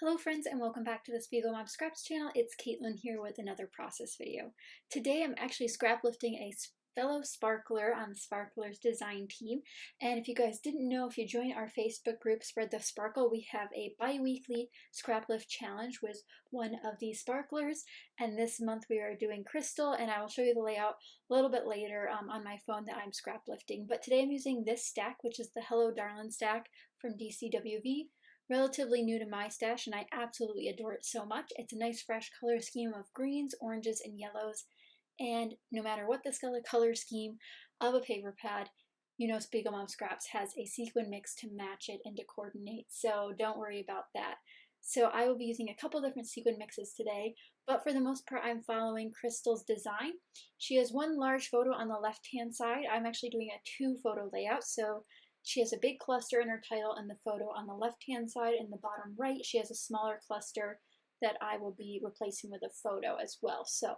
Hello friends and welcome back to the Spiegel Mob Scraps channel. It's Caitlin here with another process video. Today I'm actually scrap lifting a fellow sparkler on the Sparklers design team. And if you guys didn't know, if you join our Facebook group Spread the Sparkle, we have a bi-weekly scrap lift challenge with one of these sparklers. And this month we are doing Crystal, and I will show you the layout a little bit later on my phone that I'm scrap lifting. But today I'm using this stack, which is the Hello Darlin stack from DCWV. Relatively new to my stash, and I absolutely adore it so much. It's a nice fresh color scheme of greens, oranges, and yellows, and no matter what the color scheme of a paper pad, you know Spiegel Mom Scraps has a sequin mix to match it and to coordinate, so don't worry about that. So I will be using a couple different sequin mixes today, but for the most part I'm following Crystal's design. She has one large photo on the left hand side. I'm actually doing a 2-photo layout, so she has a big cluster in her title and the photo on the left-hand side. In the bottom right, she has a smaller cluster that I will be replacing with a photo as well. So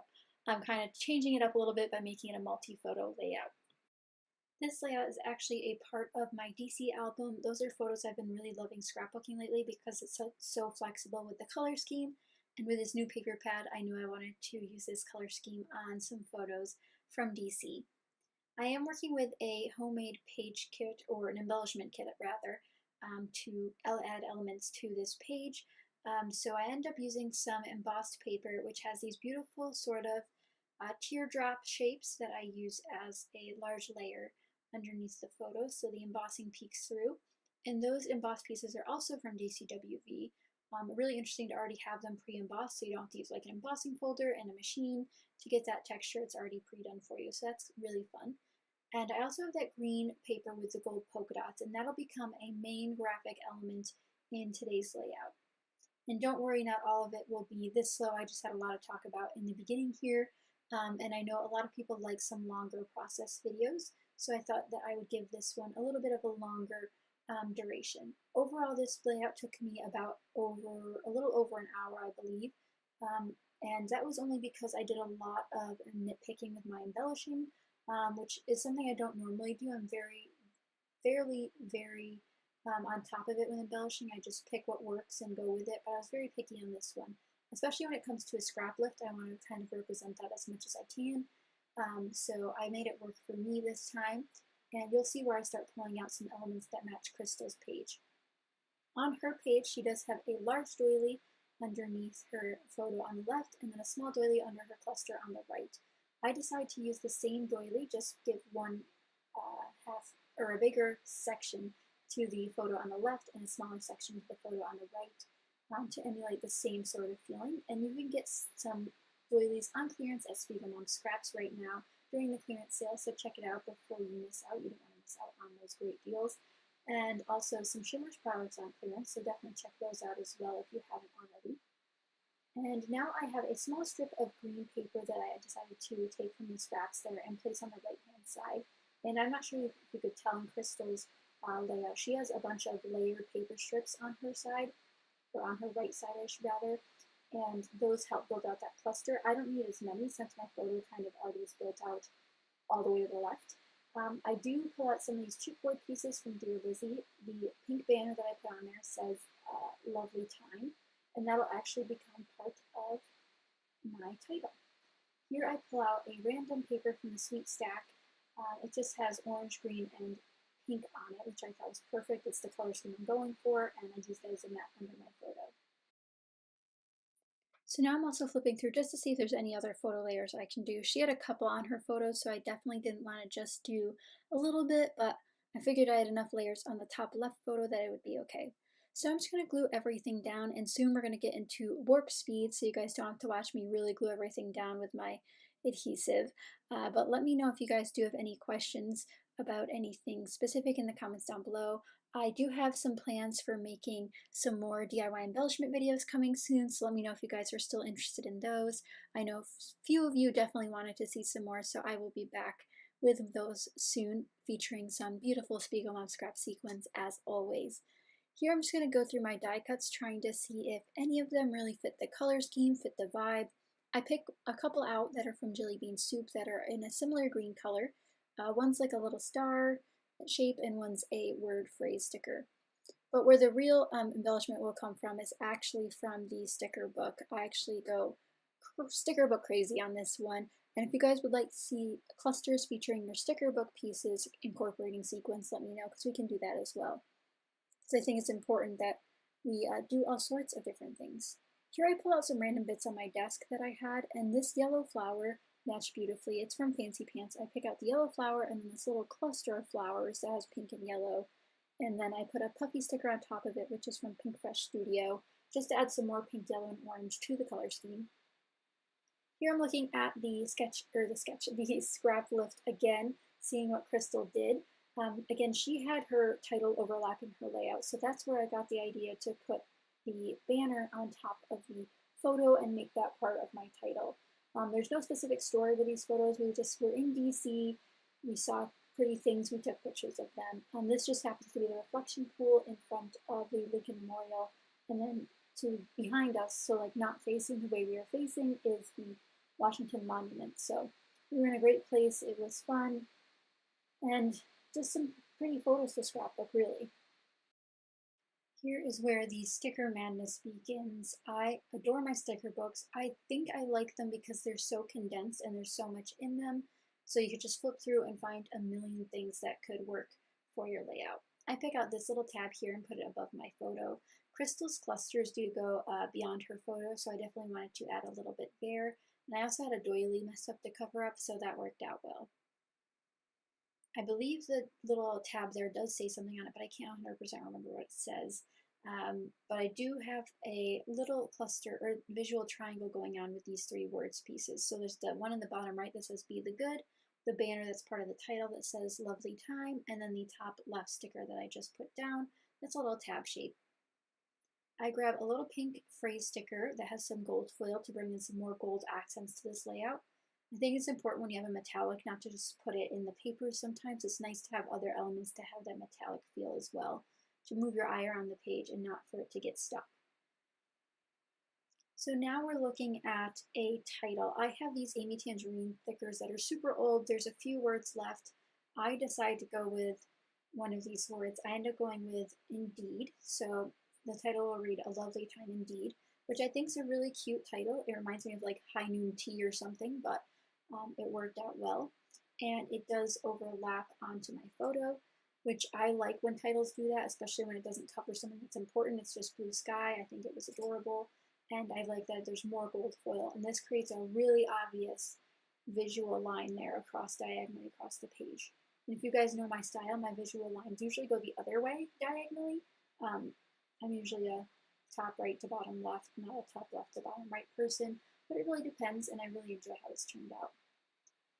I'm kind of changing it up a little bit by making it a multi-photo layout. This layout is actually a part of my DC album. Those are photos I've been really loving scrapbooking lately because it's so flexible with the color scheme. And with this new paper pad, I knew I wanted to use this color scheme on some photos from DC. I am working with a homemade page kit, or an embellishment kit rather, to add elements to this page. So I end up using some embossed paper, which has these beautiful sort of teardrop shapes that I use as a large layer underneath the photo, so the embossing peeks through. And those embossed pieces are also from DCWV. Really interesting to already have them pre-embossed, so you don't have to use like an embossing folder and a machine to get that texture. It's already pre-done for you, so that's really fun. And I also have that green paper with the gold polka dots, and that'll become a main graphic element in today's layout. And don't worry, not all of it will be this slow. I just had a lot to talk about in the beginning here, and I know a lot of people like some longer process videos, so I thought that I would give this one a little bit of a longer duration. Overall, this layout took me about a little over an hour, I believe, and that was only because I did a lot of nitpicking with my embellishing, which is something I don't normally do. I'm very on top of it with embellishing. I just pick what works and go with it, but I was very picky on this one. Especially when it comes to a scrap lift, I want to kind of represent that as much as I can. So I made it work for me this time, and you'll see where I start pulling out some elements that match Crystal's page. On her page, she does have a large doily underneath her photo on the left, and then a small doily under her cluster on the right. I decided to use the same doily, just give one half or a bigger section to the photo on the left and a smaller section to the photo on the right, to emulate the same sort of feeling. And you can get some doilies on clearance at Spiegel Mom Scraps right now during the clearance sale, so check it out before you miss out. You don't want to miss out on those great deals. And also some Shimmers products on clearance, so definitely check those out as well if you haven't already. And now I have a small strip of green paper that I decided to take from the scraps there and place on the right hand side. And I'm not sure if you could tell in Crystal's layout, she has a bunch of layered paper strips on her side, or on her right side I should rather, and those help build out that cluster. I don't need as many since my photo kind of already is built out all the way to the left. I do pull out some of these chipboard pieces from Dear Lizzie. The pink banner that I put on there says Lovely Time, and that'll actually become part of my title. Here I pull out a random paper from the Sweet Stack. It just has orange, green, and pink on it, which I thought was perfect. It's the color scheme I'm going for, and I used that as a mat under my photo. So now I'm also flipping through just to see if there's any other photo layers I can do. She had a couple on her photos, so I definitely didn't want to just do a little bit, but I figured I had enough layers on the top left photo that it would be okay. So I'm just going to glue everything down, and soon we're going to get into warp speed, so you guys don't have to watch me really glue everything down with my adhesive. But let me know if you guys do have any questions about anything specific in the comments down below. I do have some plans for making some more DIY embellishment videos coming soon, so let me know if you guys are still interested in those. I know a few of you definitely wanted to see some more, so I will be back with those soon, featuring some beautiful Spiegel Mom Scrap sequins as always. Here I'm just going to go through my die cuts, trying to see if any of them really fit the color scheme, fit the vibe. I pick a couple out that are from Jelly Bean Soup that are in a similar green color. One's like a little star shape, and one's a word phrase sticker. But where the real embellishment will come from is actually from the sticker book. I actually go sticker book crazy on this one. And if you guys would like to see clusters featuring your sticker book pieces incorporating sequins, let me know because we can do that as well. Because I think it's important that we do all sorts of different things. Here I pull out some random bits on my desk that I had, and this yellow flower matched beautifully. It's from Fancy Pants. I pick out the yellow flower and then this little cluster of flowers that has pink and yellow. And then I put a puffy sticker on top of it, which is from Pink Fresh Studio, just to add some more pink, yellow, and orange to the color scheme. Here I'm looking at the scrap lift again, seeing what Crystal did. Again, she had her title overlapping her layout, so that's where I got the idea to put the banner on top of the photo and make that part of my title. There's no specific story with these photos. We just were in DC, we saw pretty things, we took pictures of them. This just happens to be the reflection pool in front of the Lincoln Memorial, and then to behind us, so like not facing the way we are facing, is the Washington Monument. So we were in a great place, it was fun, and just some pretty photos to scrapbook, really. Here is where the sticker madness begins. I adore my sticker books. I think I like them because they're so condensed and there's so much in them, so you could just flip through and find a million things that could work for your layout. I pick out this little tab here and put it above my photo. Crystal's clusters do go beyond her photo, so I definitely wanted to add a little bit there. And I also had a doily messed up to cover up, so that worked out well. I believe the little tab there does say something on it, but I can't 100% remember what it says. But I do have a little cluster or visual triangle going on with these three words pieces. So there's the one in the bottom right that says Be the Good, the banner that's part of the title that says Lovely Time, and then the top left sticker that I just put down. That's a little tab shape. I grab a little pink phrase sticker that has some gold foil to bring in some more gold accents to this layout. I think it's important when you have a metallic not to just put it in the paper. Sometimes it's nice to have other elements to have that metallic feel as well, to move your eye around the page and not for it to get stuck. So now we're looking at a title. I have these Amy Tangerine thickers that are super old. There's a few words left. I decide to go with one of these words. I end up going with Indeed. So the title will read A Lovely Time Indeed, which I think is a really cute title. It reminds me of like High Noon Tea or something, but it worked out well. And it does overlap onto my photo, which I like when titles do that, especially when it doesn't cover something that's important. It's just blue sky. I think it was adorable. And I like that there's more gold foil. And this creates a really obvious visual line there diagonally across the page. And if you guys know my style, my visual lines usually go the other way diagonally. I'm usually a top right to bottom left, not a top left to bottom right person, but it really depends, and I really enjoy how it's turned out.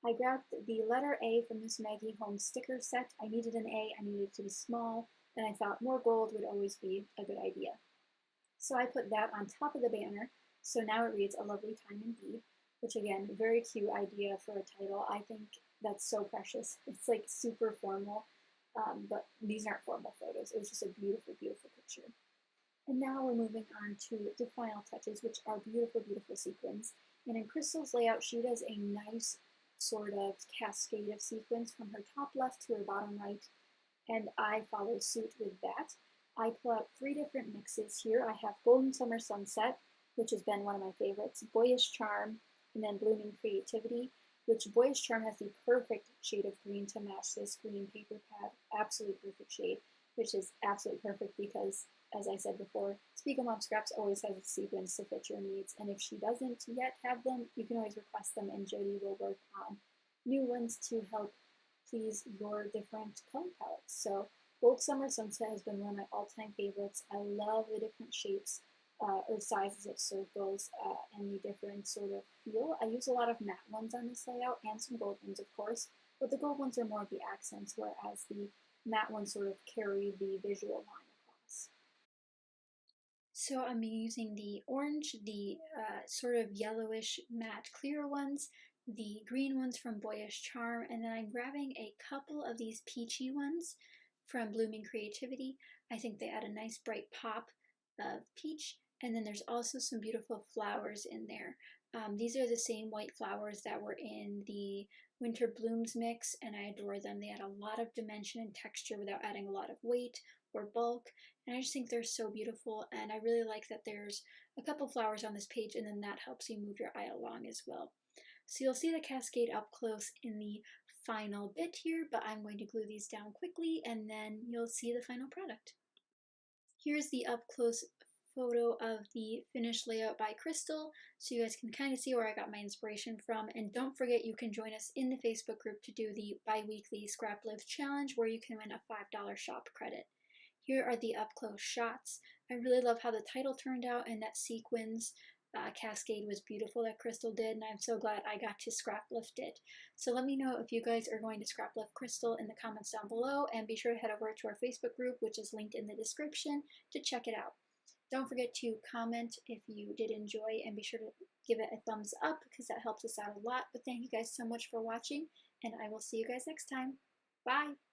I grabbed the letter A from this Maggie Holmes sticker set. I needed an A, I needed it to be small, and I thought more gold would always be a good idea. So I put that on top of the banner, so now it reads A Lovely Time Indeed, which again, very cute idea for a title. I think that's so precious. It's like super formal, but these aren't formal photos. It was just a beautiful, beautiful picture. And now we're moving on to the final touches, which are beautiful, beautiful sequins. And in Crystal's layout, she does a nice sort of cascade of sequins from her top left to her bottom right, and I follow suit with that. I pull out three different mixes here. I have Golden Summer Sunset, which has been one of my favorites, Boyish Charm, and then Blooming Creativity, which Boyish Charm has the perfect shade of green to match this green paper pad, absolutely perfect shade, which is absolutely perfect because, as I said before, Spiegel Mom Scraps always has a sequins to fit your needs, and if she doesn't yet have them, you can always request them, and Jody will work on new ones to help please your different color palettes. So Gold Summer Sunset has been one of my all-time favorites. I love the different shapes or sizes of circles and the different sort of feel. I use a lot of matte ones on this layout and some gold ones, of course, but the gold ones are more of the accents, whereas the matte ones sort of carry the visual line across. So I'm using the orange, the sort of yellowish matte clear ones, the green ones from Boyish Charm, and then I'm grabbing a couple of these peachy ones from Blooming Creativity. I think they add a nice bright pop of peach, and then there's also some beautiful flowers in there. These are the same white flowers that were in the Winter Blooms mix, and I adore them. They add a lot of dimension and texture without adding a lot of weight or bulk, and I just think they're so beautiful, and I really like that there's a couple flowers on this page, and then that helps you move your eye along as well. So you'll see the cascade up close in the final bit here, but I'm going to glue these down quickly and then you'll see the final product. Here's the up close photo of the finished layout by Crystal, so you guys can kind of see where I got my inspiration from. And don't forget, you can join us in the Facebook group to do the bi-weekly scrap lift challenge where you can win a $5 shop credit. Here are the up close shots. I really love how the title turned out, and that sequins cascade was beautiful that Crystal did, and I'm so glad I got to scrap lift it. So let me know if you guys are going to scrap lift Crystal in the comments down below, and be sure to head over to our Facebook group, which is linked in the description, to check it out. Don't forget to comment if you did enjoy, and be sure to give it a thumbs up because that helps us out a lot. But thank you guys so much for watching, and I will see you guys next time. Bye!